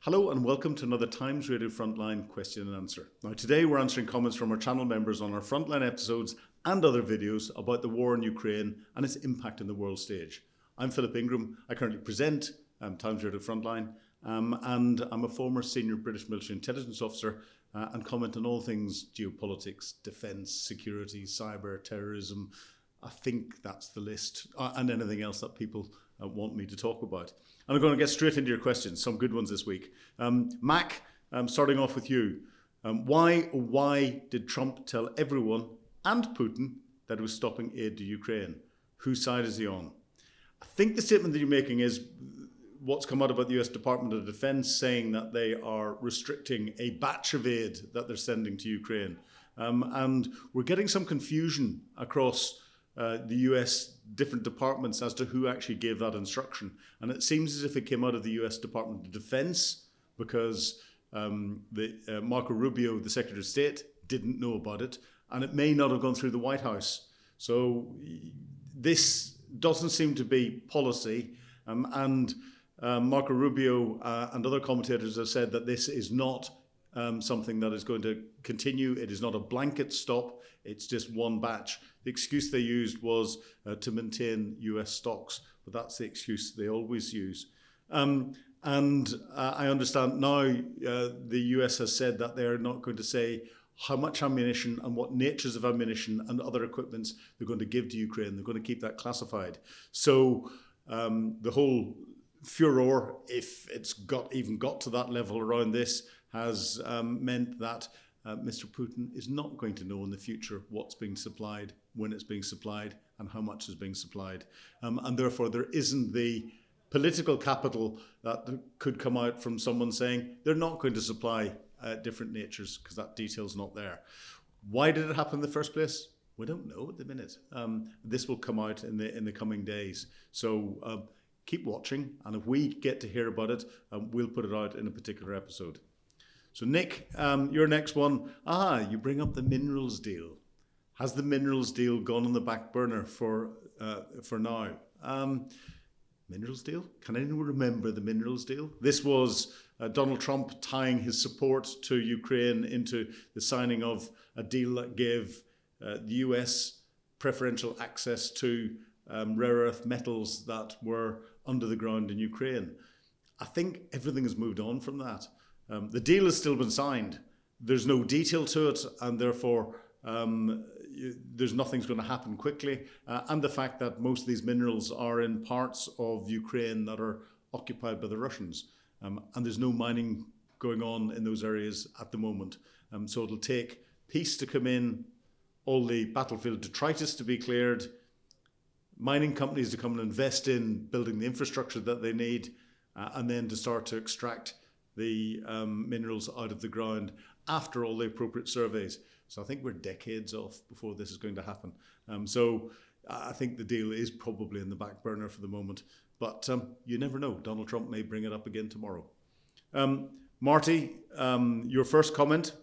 Hello and welcome to another Times Radio Frontline question and answer. Now today we're answering comments from our channel members on our Frontline episodes and other videos about the war in Ukraine and its impact on the world stage. I'm Philip Ingram. I currently present Times Radio Frontline and I'm a former senior British military intelligence officer and comment on all things geopolitics, defence, security, cyber, terrorism. I think that's the list, and anything else that people want me to talk about. And I'm going to get straight into your questions, some good ones this week. Mac, starting off with you. Why did Trump tell everyone and Putin that he was stopping aid to Ukraine? Whose side is he on? I think the statement that you're making is what's come out about the US Department of Defense saying that they are restricting a batch of aid that they're sending to Ukraine. And we're getting some confusion across the US different departments as to who actually gave that instruction. And it seems as if it came out of the US Department of Defense because Marco Rubio, the Secretary of State, didn't know about it. And it may not have gone through the White House. So this doesn't seem to be policy. Marco Rubio and other commentators have said that this is not something that is going to continue. It is not a blanket stop. It's just one batch. The excuse they used was to maintain US stocks, but that's the excuse they always use. I understand now the US has said that they're not going to say how much ammunition and what natures of ammunition and other equipments they're going to give to Ukraine. They're going to keep that classified. So the whole furor, if it's even got to that level around this, has meant that Mr. Putin is not going to know in the future what's being supplied, when it's being supplied, and how much is being supplied. And therefore, there isn't the political capital that could come out from someone saying they're not going to supply different natures because that detail's not there. Why did it happen in the first place? We don't know at the minute. This will come out in the coming days. So keep watching, and if we get to hear about it, we'll put it out in a particular episode. So Nick, your next one. You bring up the minerals deal. Has the minerals deal gone on the back burner for now? Minerals deal? Can anyone remember the minerals deal? This was Donald Trump tying his support to Ukraine into the signing of a deal that gave the US preferential access to rare earth metals that were under the ground in Ukraine. I think everything has moved on from that. The deal has still been signed. There's no detail to it, and therefore there's nothing's going to happen quickly. And the fact that most of these minerals are in parts of Ukraine that are occupied by the Russians. And there's no mining going on in those areas at the moment. So it'll take peace to come in, all the battlefield detritus to be cleared, mining companies to come and invest in building the infrastructure that they need, and then to start to extract the minerals out of the ground after all the appropriate surveys. So I think we're decades off before this is going to happen. So I think the deal is probably in the back burner for the moment, but you never know. Donald Trump may bring it up again tomorrow. Marty, your first comment.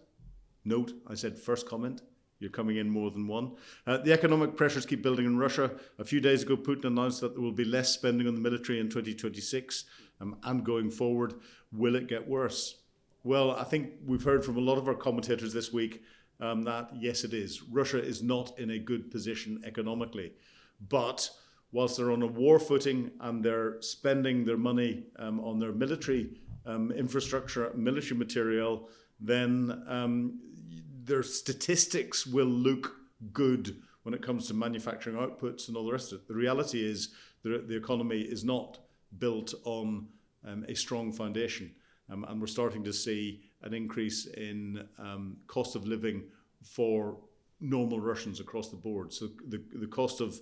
Note, I said first comment. You're coming in more than one. The economic pressures keep building in Russia. A few days ago, Putin announced that there will be less spending on the military in 2026 and going forward. Will it get worse? Well, I think we've heard from a lot of our commentators this week that yes, it is. Russia is not in a good position economically. But whilst they're on a war footing and they're spending their money on their military infrastructure, military material, then their statistics will look good when it comes to manufacturing outputs and all the rest of it. The reality is the economy is not built on a strong foundation. And we're starting to see an increase in cost of living for normal Russians across the board. So the cost of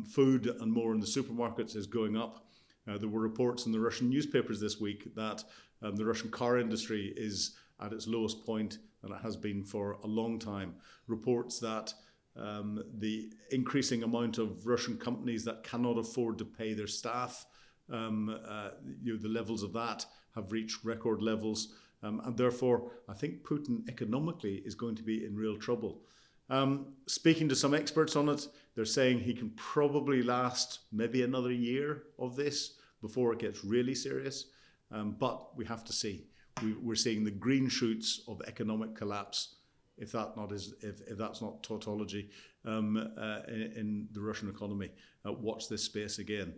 food and more in the supermarkets is going up. There were reports in the Russian newspapers this week that the Russian car industry is at its lowest point than it has been for a long time. Reports that the increasing amount of Russian companies that cannot afford to pay their staff, the levels of that have reached record levels. And therefore, I think Putin economically is going to be in real trouble. Speaking to some experts on it, they're saying he can probably last maybe another year of this before it gets really serious. But we have to see. We're seeing the green shoots of economic collapse, if that's not tautology, in the Russian economy. Watch this space again.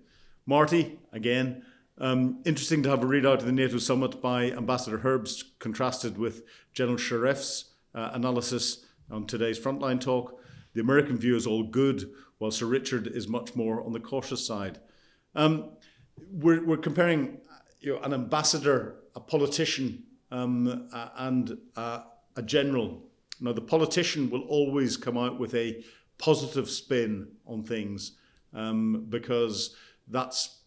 Marty, again, interesting to have a readout of the NATO summit by Ambassador Herbst contrasted with General Sharef's analysis on today's Frontline talk. The American view is all good, while Sir Richard is much more on the cautious side. We're comparing an ambassador, a politician, and a general. Now, the politician will always come out with a positive spin on things because that's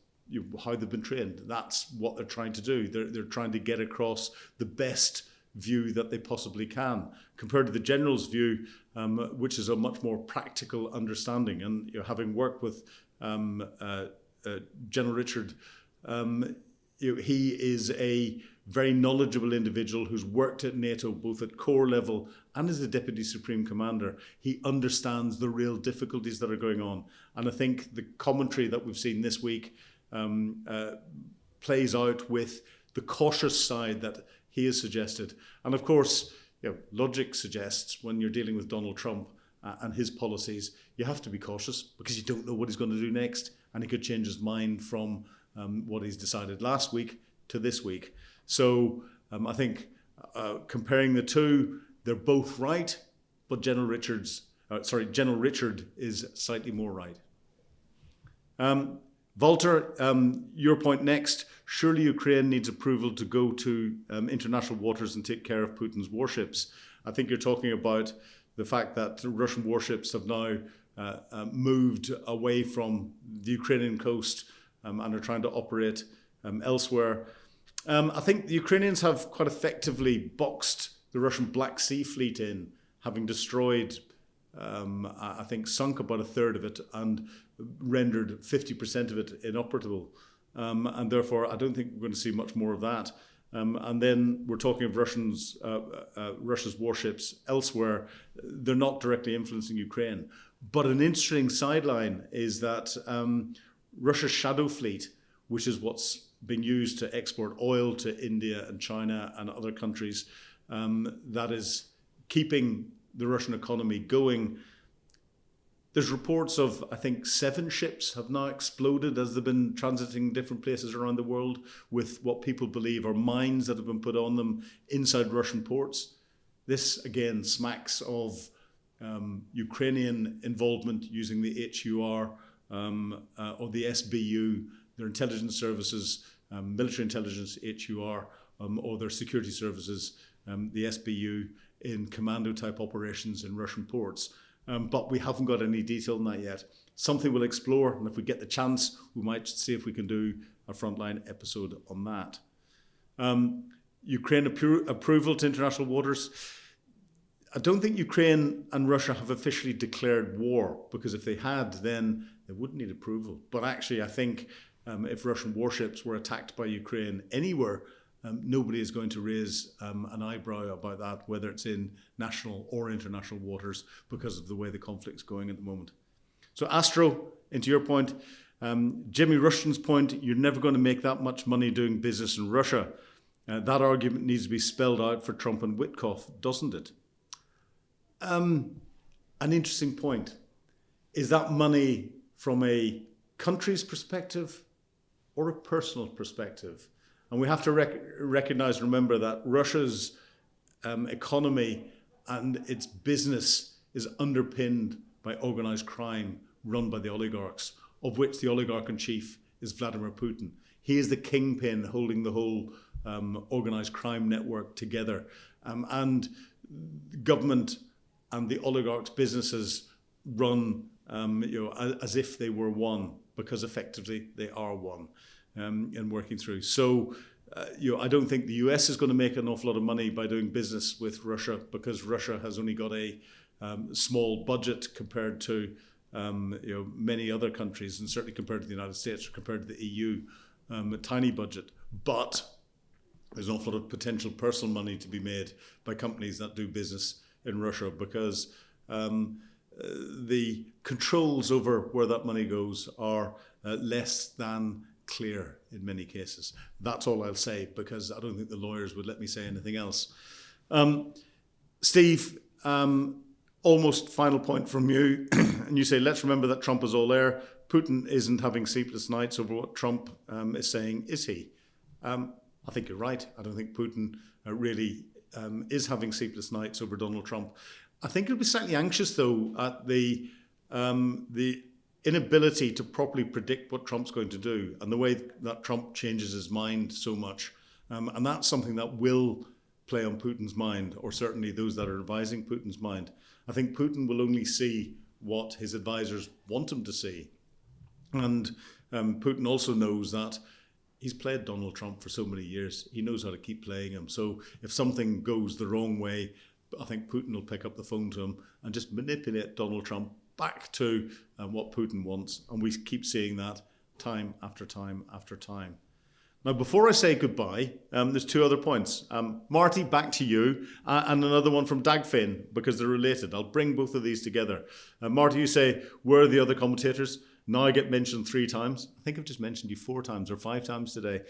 how they've been trained. That's what they're trying to do. They're trying to get across the best view that they possibly can, compared to the general's view, which is a much more practical understanding. And having worked with General Richard, he is a very knowledgeable individual who's worked at NATO both at corps level and as a Deputy Supreme Commander. He understands the real difficulties that are going on. And I think the commentary that we've seen this week plays out with the cautious side that he has suggested. And of course, logic suggests when you're dealing with Donald Trump and his policies, you have to be cautious because you don't know what he's going to do next. And he could change his mind from what he's decided last week to this week. So I think comparing the two, they're both right, but General Richard is slightly more right. Walter, your point next. Surely Ukraine needs approval to go to international waters and take care of Putin's warships. I think you're talking about the fact that the Russian warships have now moved away from the Ukrainian coast and are trying to operate elsewhere. I think the Ukrainians have quite effectively boxed the Russian Black Sea fleet in, having destroyed, I think, sunk about a third of it and rendered 50% of it inoperable. And therefore, I don't think we're going to see much more of that. And then we're talking of Russia's warships elsewhere. They're not directly influencing Ukraine. But an interesting sideline is that Russia's shadow fleet, which is what's being used to export oil to India and China and other countries, that is keeping the Russian economy going. There's reports of, I think, 7 ships have now exploded as they've been transiting different places around the world with what people believe are mines that have been put on them inside Russian ports. This, again, smacks of Ukrainian involvement using the HUR or the SBU, their intelligence services, military intelligence, HUR, or their security services, the SBU, in commando-type operations in Russian ports. But we haven't got any detail on that yet. Something we'll explore, and if we get the chance, we might see if we can do a Frontline episode on that. Ukraine approval to international waters. I don't think Ukraine and Russia have officially declared war, because if they had, then they wouldn't need approval. But actually, I think if Russian warships were attacked by Ukraine anywhere, nobody is going to raise an eyebrow about that, whether it's in national or international waters, because of the way the conflict's going at the moment. So Astro, into your point, Jimmy Rushton's point, you're never going to make that much money doing business in Russia. That argument needs to be spelled out for Trump and Witkoff, doesn't it? An interesting point. Is that money from a country's perspective or a personal perspective? And we have to recognize and remember that Russia's economy and its business is underpinned by organized crime run by the oligarchs, of which the oligarch in chief is Vladimir Putin. He is the kingpin holding the whole organized crime network together. And government and the oligarchs' businesses run as if they were one, because effectively they are one. And working through. So, I don't think the US is going to make an awful lot of money by doing business with Russia, because Russia has only got a small budget compared to many other countries, and certainly compared to the United States or compared to the EU, a tiny budget. But there's an awful lot of potential personal money to be made by companies that do business in Russia, because the controls over where that money goes are less than clear in many cases. That's all I'll say, because I don't think the lawyers would let me say anything else. Steve, almost final point from you. And you say, let's remember that Trump is all there. Putin isn't having sleepless nights over what Trump is saying, is he? I think you're right. I don't think Putin really is having sleepless nights over Donald Trump. I think he'll be slightly anxious, though, at the inability to properly predict what Trump's going to do and the way that Trump changes his mind so much. And that's something that will play on Putin's mind, or certainly those that are advising Putin's mind. I think Putin will only see what his advisors want him to see. And Putin also knows that he's played Donald Trump for so many years. He knows how to keep playing him. So if something goes the wrong way, I think Putin will pick up the phone to him and just manipulate Donald Trump back to what Putin wants. And we keep seeing that time after time after time. Now, before I say goodbye, there's two other points. Marty, back to you, and another one from Dagfinn, because they're related. I'll bring both of these together. Marty, you say, where are the other commentators? Now I get mentioned 3 times. I think I've just mentioned you 4 times or 5 times today.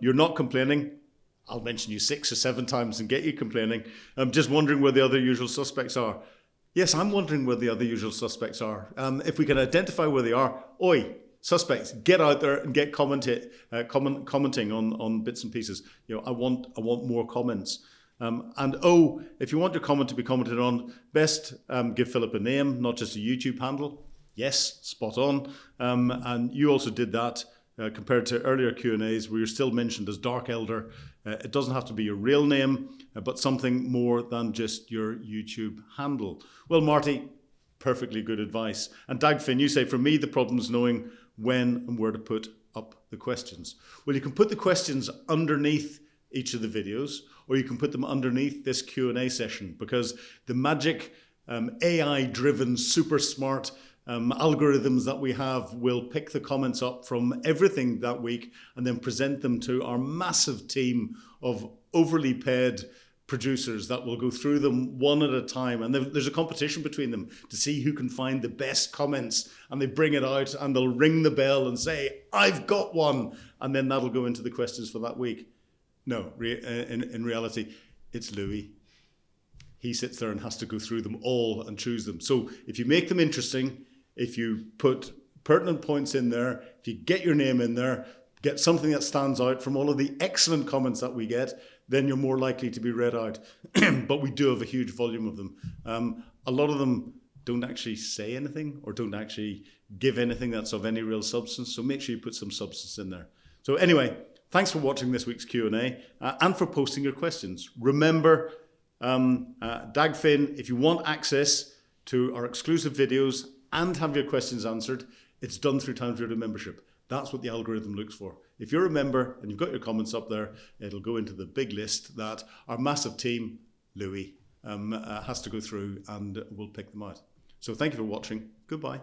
You're not complaining. I'll mention you 6 or 7 times and get you complaining. I'm just wondering where the other usual suspects are. Yes, I'm wondering where the other usual suspects are. If we can identify where they are, oi, suspects, get out there and get commenting on bits and pieces. You know, I want more comments. And if you want your comment to be commented on, best give Philip a name, not just a YouTube handle. Yes, spot on. And you also did that compared to earlier Q&As where you're still mentioned as Dark Elder. It doesn't have to be your real name, but something more than just your YouTube handle. Well, Marty, perfectly good advice. And Dagfinn, you say, for me, the problem is knowing when and where to put up the questions. Well, you can put the questions underneath each of the videos, or you can put them underneath this Q&A session, because the magic AI-driven, super smart algorithms that we have will pick the comments up from everything that week and then present them to our massive team of overly paid producers that will go through them one at a time. And there's a competition between them to see who can find the best comments, and they bring it out and they'll ring the bell and say, I've got one. And then that'll go into the questions for that week. No, in reality, it's Louis. He sits there and has to go through them all and choose them. So if you make them interesting, if you put pertinent points in there, if you get your name in there, get something that stands out from all of the excellent comments that we get, then you're more likely to be read out. But we do have a huge volume of them. A lot of them don't actually say anything or don't actually give anything that's of any real substance. So make sure you put some substance in there. So anyway, thanks for watching this week's Q&A and for posting your questions. Remember, Dagfinn, if you want access to our exclusive videos and have your questions answered, it's done through Times Radio membership. That's what the algorithm looks for. If you're a member and you've got your comments up there, it'll go into the big list that our massive team, Louis, has to go through, and we'll pick them out. So thank you for watching. Goodbye.